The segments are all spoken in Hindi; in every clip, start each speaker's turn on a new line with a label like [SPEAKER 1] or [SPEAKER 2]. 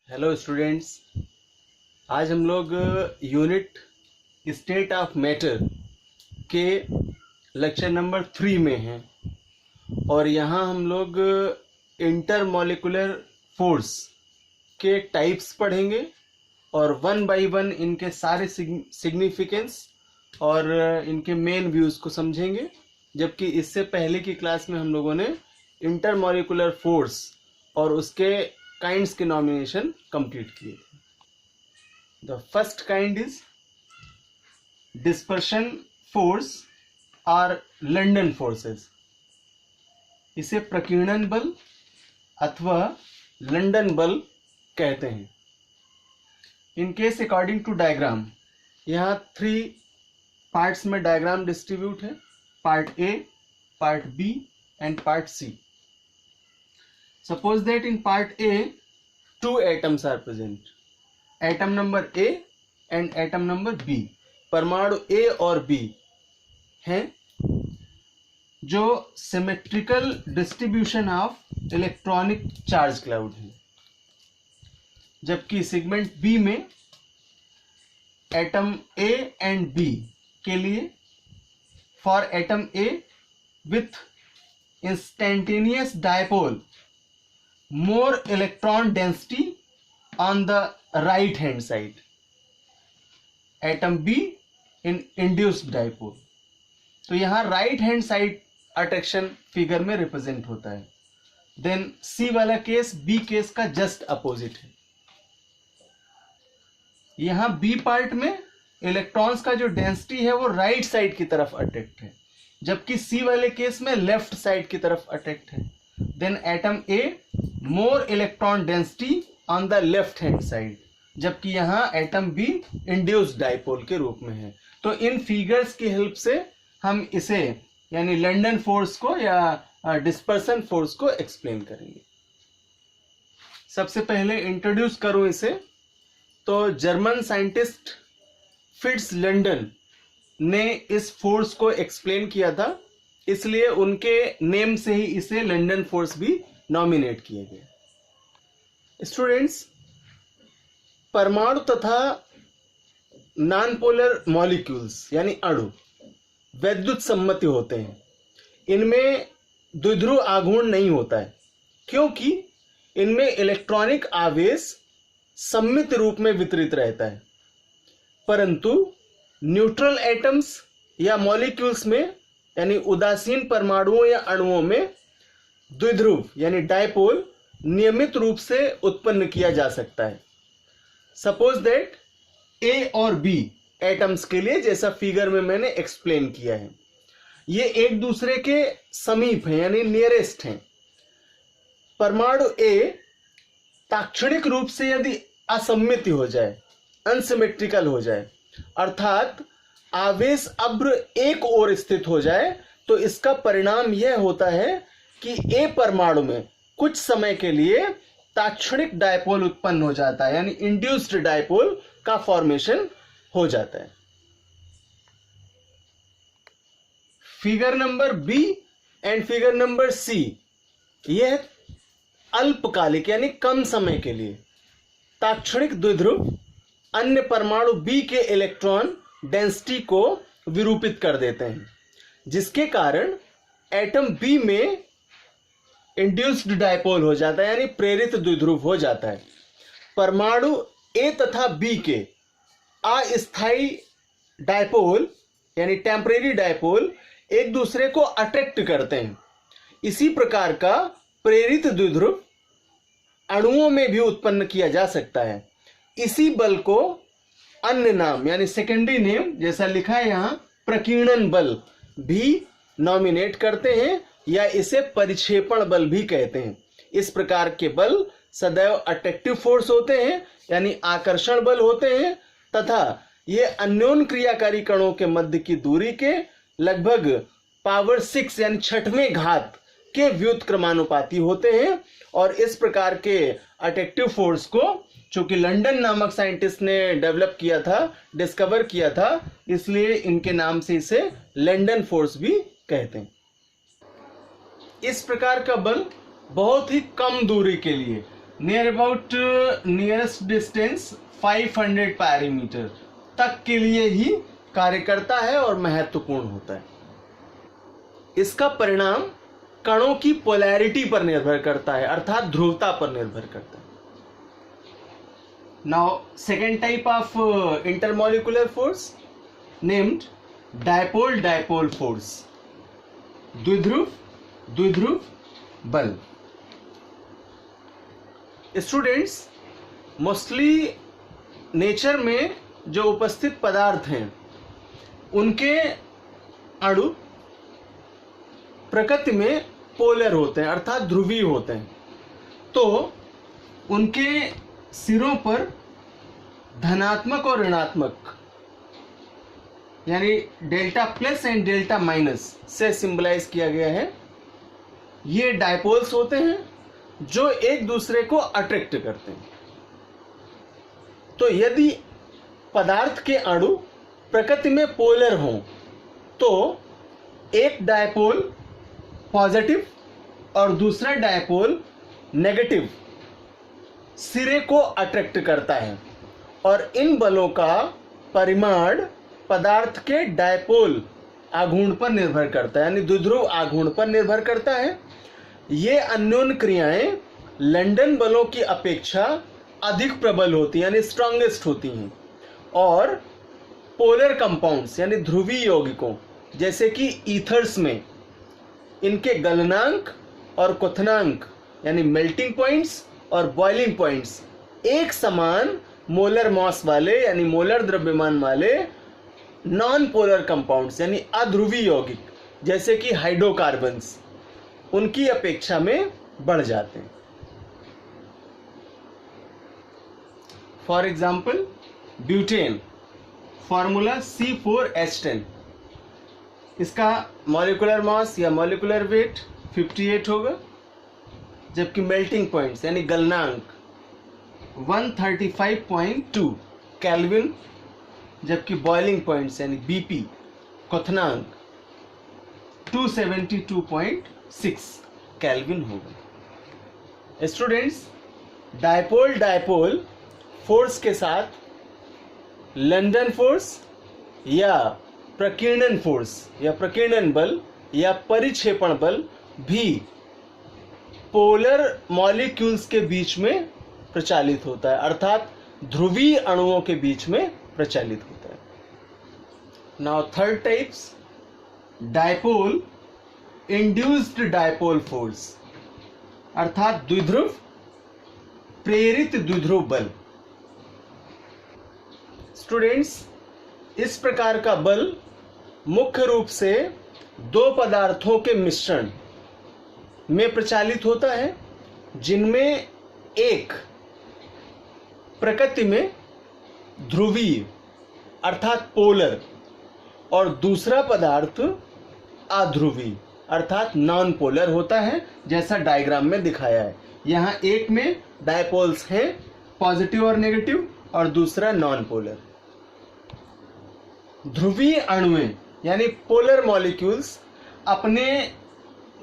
[SPEAKER 1] हेलो स्टूडेंट्स, आज हम लोग यूनिट स्टेट ऑफ मैटर के लेक्चर नंबर 3 में हैं और यहाँ हम लोग इंटरमॉलिक्यूलर फोर्स के टाइप्स पढ़ेंगे और वन बाय वन इनके सारे सिग्निफिकेंस और इनके मेन व्यूज़ को समझेंगे। जबकि इससे पहले की क्लास में हम लोगों ने इंटरमॉलिक्यूलर फोर्स और उसके काइंड्स के नॉमिनेशन कंप्लीट किए थे। The first kind is dispersion force और लंडन फोर्सेस। इसे प्रकीर्णन बल अथवा लंदन बल कहते हैं। In case according to diagram, यहाँ 3 पार्ट्स में डायग्राम डिस्ट्रीब्यूट है, part A, part B and part C. Suppose that in part A, 2 atoms are present. Atom number A and atom number B. परमाणु A और B हैं जो symmetrical distribution of electronic charge cloud है। जबकि सेगमेंट B में एटम A and B के लिए for atom A with instantaneous dipole more electron density on the right hand side, atom B in induced dipole। तो यहाँ right hand side attraction figure में रिप्रेजेंट होता है। देन सी वाला केस बी केस का जस्ट अपोजिट है। यहाँ बी पार्ट में इलेक्ट्रॉन्स का जो डेंसिटी है वो राइट साइड की तरफ अट्रैक्ट है, जबकि सी वाले केस में लेफ्ट साइड की तरफ अट्रैक्ट है। Then atom A more electron density on the left hand side, जबकि यहाँ एटम बी इंड्यूस्ड डाइपोल के रूप में है। तो इन फिगर्स की हेल्प से हम इसे यानी लंदन फोर्स को या डिस्पर्सन फोर्स को एक्सप्लेन करेंगे। सबसे पहले इंट्रोड्यूस करूं इसे, तो जर्मन साइंटिस्ट फिट्स लंडन ने इस फोर्स को एक्सप्लेन किया था, इसलिए उनके नेम से ही इसे लंदन फोर्स भी नॉमिनेट किए गए। स्टूडेंट्स, परमाणु तथा नॉन पोलर मॉलिक्यूल्स यानी अणु वैद्युत सम्मति होते हैं। इनमें द्विध्रुव आघूर्ण नहीं होता है, क्योंकि इनमें इलेक्ट्रॉनिक आवेश सममित रूप में वितरित रहता है। परंतु न्यूट्रल एटम्स या मॉलिक्यूल्स में यानी उदासीन परमाणुओं या अणुओं में द्विध्रुव यानी डायपोल नियमित रूप से उत्पन्न किया जा सकता है। सपोज दैट ए और बी एटम्स के लिए, जैसा फिगर में मैंने एक्सप्लेन किया है, ये एक दूसरे के समीप हैं यानी नियरेस्ट हैं। परमाणु ए ताक्षणिक रूप से यदि असम्मित हो जाए, अनसिमेट्रिकल हो जाए, अर्थात आवेश अभ्र एक ओर स्थित हो जाए, तो इसका परिणाम यह होता है कि ए परमाणु में कुछ समय के लिए ताक्षणिक डायपोल उत्पन्न हो जाता है, यानी इंड्यूस्ड डायपोल का फॉर्मेशन हो जाता है। Figure number B and figure number C, यह अल्पकालिक यानी कम समय के लिए ताक्षणिक द्विध्रुव अन्य परमाणु बी के इलेक्ट्रॉन डेंसिटी को विरूपित कर देते हैं, जिसके कारण एटम बी में इंड्यूस्ड डायपोल हो जाता है यानी प्रेरित द्विध्रुव हो जाता है। परमाणु ए तथा बी के अस्थायी डायपोल यानी टेम्परेरी डायपोल एक दूसरे को अट्रैक्ट करते हैं। इसी प्रकार का प्रेरित द्विध्रुव अणुओं में भी उत्पन्न किया जा सकता है। इसी बल को अन्य नाम यानी सेकेंडरी नेम, जैसा लिखा है यहाँ, प्रकीर्णन बल भी नॉमिनेट करते हैं या इसे परिक्षेपण बल भी कहते हैं। इस प्रकार के बल सदैव अट्रैक्टिव फोर्स होते हैं यानी आकर्षण बल होते हैं, तथा ये अन्योन क्रियाकारी कणों के मध्य की दूरी के लगभग पावर 6 यानी 6वें घात के व्युत्क्रमानुपाती होते हैं। और इस प्रकार के अट्रैक्टिव फोर्स को चूंकि लंदन नामक साइंटिस्ट ने डेवलप किया था, डिस्कवर किया था, इसलिए इनके नाम से इसे लंदन फोर्स भी कहते हैं। इस प्रकार का बल बहुत ही कम दूरी के लिए near about nearest distance 500 perimeter तक के लिए ही कार्य करता है और महत्वपूर्ण होता है। इसका परिणाम कणों की पोलैरिटी पर निर्भर करता है, अर्थात ध्रुवता पर निर्भर करता है। Now second type of intermolecular force named dipole dipole force, द्विध्रुव द्विध्रुव बल। स्टूडेंट्स, मोस्टली नेचर में जो उपस्थित पदार्थ हैं उनके अणु प्रकृति में पोलर होते हैं, अर्थात ध्रुवीय होते हैं। तो उनके सिरों पर धनात्मक और ऋणात्मक यानी delta plus and delta minus से सिंबलाइज किया गया है। ये डायपोल्स होते हैं जो एक दूसरे को अट्रैक्ट करते हैं। तो यदि पदार्थ के अणु प्रकृति में पोलर हों तो एक डायपोल पॉजिटिव और दूसरा डायपोल नेगेटिव सिरे को अट्रैक्ट करता है, और इन बलों का परिमाण पदार्थ के डायपोल आघूर्ण पर निर्भर करता है, यानी द्विध्रुव आघूर्ण पर निर्भर करता है। ये अन्योन क्रियाएं लंदन बलों की अपेक्षा अधिक प्रबल होती हैं, यानी स्ट्रांगेस्ट होती हैं, और पोलर कंपाउंड्स यानी ध्रुवीय यौगिकों जैसे कि ईथर्स में इनके गलनांक और क्वथनांक यानी मेल्टिंग पॉइंट्स और बॉइलिंग पॉइंट्स एक समान मोलर मास वाले यानी मोलर द्रव्यमान वाले नॉन पोलर कंपाउंड्स यानी अध्रुवीय यौगिक जैसे कि हाइड्रोकार्बन्स उनकी अपेक्षा में बढ़ जाते हैं। For example butane, formula C4H10, इसका मॉलिक्यूलर मास या मॉलिक्यूलर वेट 58 होगा, जबकि मेल्टिंग पॉइंट्स यानी गलनांक 135.2 केल्विन, जबकि बॉइलिंग पॉइंट्स यानी BP क्वथनांक 272.6 केल्विन होगा। स्टूडेंट्स, डायपोल डायपोल फोर्स के साथ लंदन फोर्स या प्रकीर्णन फोर्स या प्रकीर्णन बल या परिक्षेपण बल भी पोलर मॉलिक्यूल्स के बीच में प्रचालित होता है, अर्थात ध्रुवीय अणुओं के बीच में प्रचालित होता है। Now third types, dipole induced dipole force, अर्थात द्विध्रुव प्रेरित द्विध्रुव बल। स्टूडेंट्स, इस प्रकार का बल मुख्य रूप से दो पदार्थों के मिश्रण में प्रचालित होता है, जिनमें एक प्रकृति में ध्रुवीय अर्थात पोलर और दूसरा पदार्थ अध्रुवीय अर्थात नॉन पोलर होता है, जैसा डायग्राम में दिखाया है। यहाँ एक में डायपोल्स हैं पॉजिटिव और नेगेटिव और दूसरा नॉन पोलर। ध्रुवीय अणुएं यानी पोलर मॉलिक्यूल्स अपने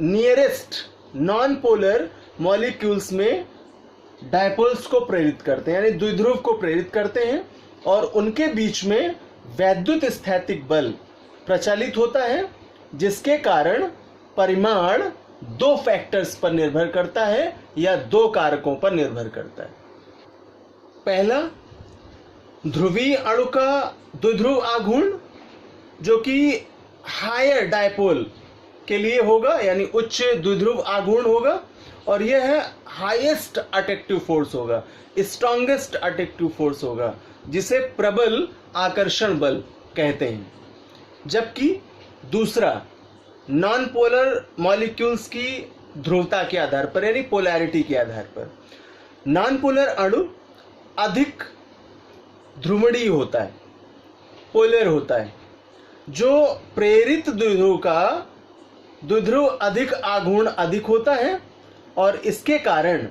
[SPEAKER 1] नियरेस्ट नॉन पोलर मॉलिक्यूल्स में डायपोल्स को प्रेरित करते हैं, यानी द्विध्रुव को प्रेरित करते हैं, और उनके बीच में वैद्युत स्थैतिक बल प्रचालित होता है, जिसके कारण परिमाण दो फैक्टर्स पर निर्भर करता है या दो कारकों पर निर्भर करता है। पहला, ध्रुवीय अणु का द्विध्रुव आघूर्ण जो कि हायर डायपोल के लिए होगा, यानी उच्च द्विध्रुव आघूर्ण होगा, और यह है हाईएस्ट अट्रैक्टिव फोर्स होगा, स्ट्रॉन्गेस्ट अट्रैक्टिव फोर्स होगा, जिसे प्रबल आकर्षण बल कहते हैं। जबकि दूसरा नॉन पोलर मॉलिक्यूल्स की ध्रुवता के आधार पर यानी पोलैरिटी के आधार पर नॉन पोलर अणु अधिक ध्रुवणीय होता है, पोलर होता है। जो प्रेरित द्विध्रुव का द्विध्रुव अधिक आघूर्ण अधिक होता है, और इसके कारण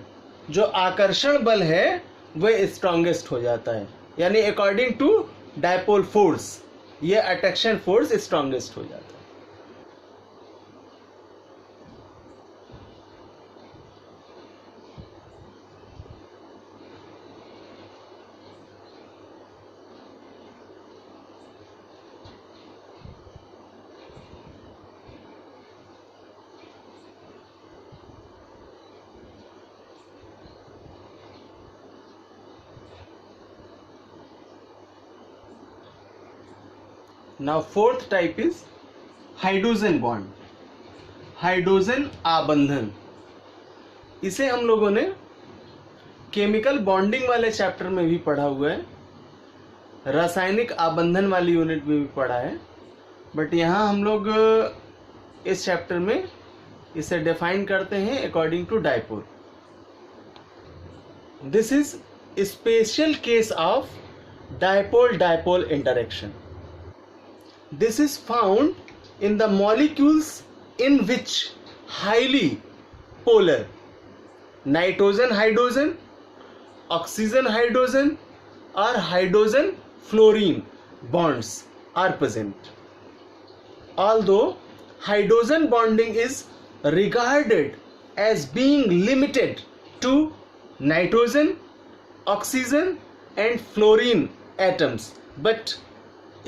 [SPEAKER 1] जो आकर्षण बल है वह स्ट्रॉन्गेस्ट हो जाता है, यानी अकॉर्डिंग टू डायपोल फोर्स यह अट्रैक्शन फोर्स स्ट्रॉन्गेस्ट हो जाता है। Now fourth type is hydrogen bond, hydrogen आबंधन। इसे हम लोगों ने केमिकल बॉन्डिंग वाले चैप्टर में भी पढ़ा हुआ है, रासायनिक आबंधन वाली यूनिट में भी पढ़ा है, बट यहाँ हम लोग इस चैप्टर में इसे डिफाइन करते हैं according to dipole. This is special case of dipole-dipole interaction. This is found in the molecules in which highly polar nitrogen hydrogen, oxygen hydrogen or hydrogen fluorine bonds are present. Although hydrogen bonding is regarded as being limited to nitrogen, oxygen and fluorine atoms, but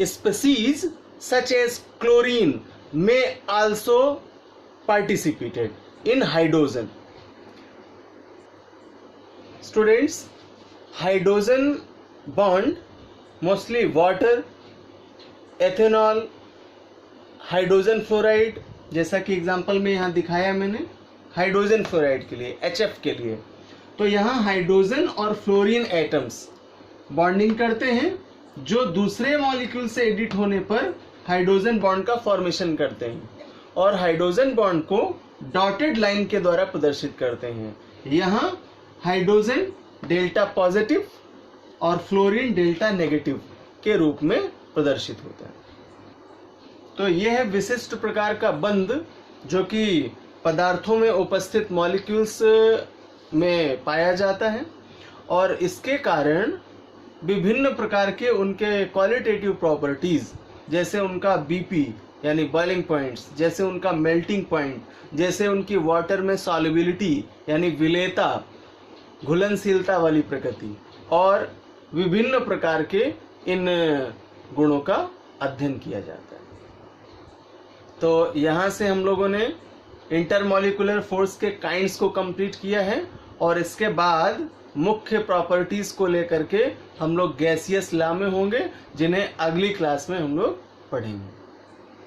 [SPEAKER 1] species such as chlorine may also participate in hydrogen. Students, hydrogen bond mostly water, ethanol, hydrogen fluoride, जैसा कि एग्जांपल में यहाँ दिखाया मैंने हाइड्रोजन फ्लोराइड के लिए, HF के लिए, तो यहाँ हाइड्रोजन और फ्लोरीन एटम्स बॉन्डिंग करते हैं जो दूसरे मॉलिक्यूल से एडिट होने पर हाइड्रोजन बॉन्ड का फॉर्मेशन करते हैं और हाइड्रोजन बॉन्ड को डॉटेड लाइन के द्वारा प्रदर्शित करते हैं। यहाँ हाइड्रोजन डेल्टा पॉजिटिव और फ्लोरीन डेल्टा नेगेटिव के रूप में प्रदर्शित होता है। तो यह है विशिष्ट प्रकार का बंध जो कि पदार्थों में उपस्थित मॉलिक्यूल्स में पाया जाता है और इसके कारण विभिन्न प्रकार के उनके क्वालिटेटिव प्रॉपर्टीज, जैसे उनका बीपी यानी बॉइलिंग पॉइंट्स, जैसे उनका मेल्टिंग पॉइंट, जैसे उनकी वाटर में सॉल्युबिलिटी यानी विलेयता, घुलनशीलता वाली प्रकृति और विभिन्न प्रकार के इन गुणों का अध्ययन किया जाता है। तो यहाँ से हम लोगों ने इंटरमॉलिक्यूलर फोर्स के काइंड्स को कंप्लीट किया है और इसके बाद मुख्य प्रॉपर्टीज को लेकर के हम लोग गैसियस लॉ में होंगे, जिन्हें अगली क्लास में हम लोग पढ़ेंगे।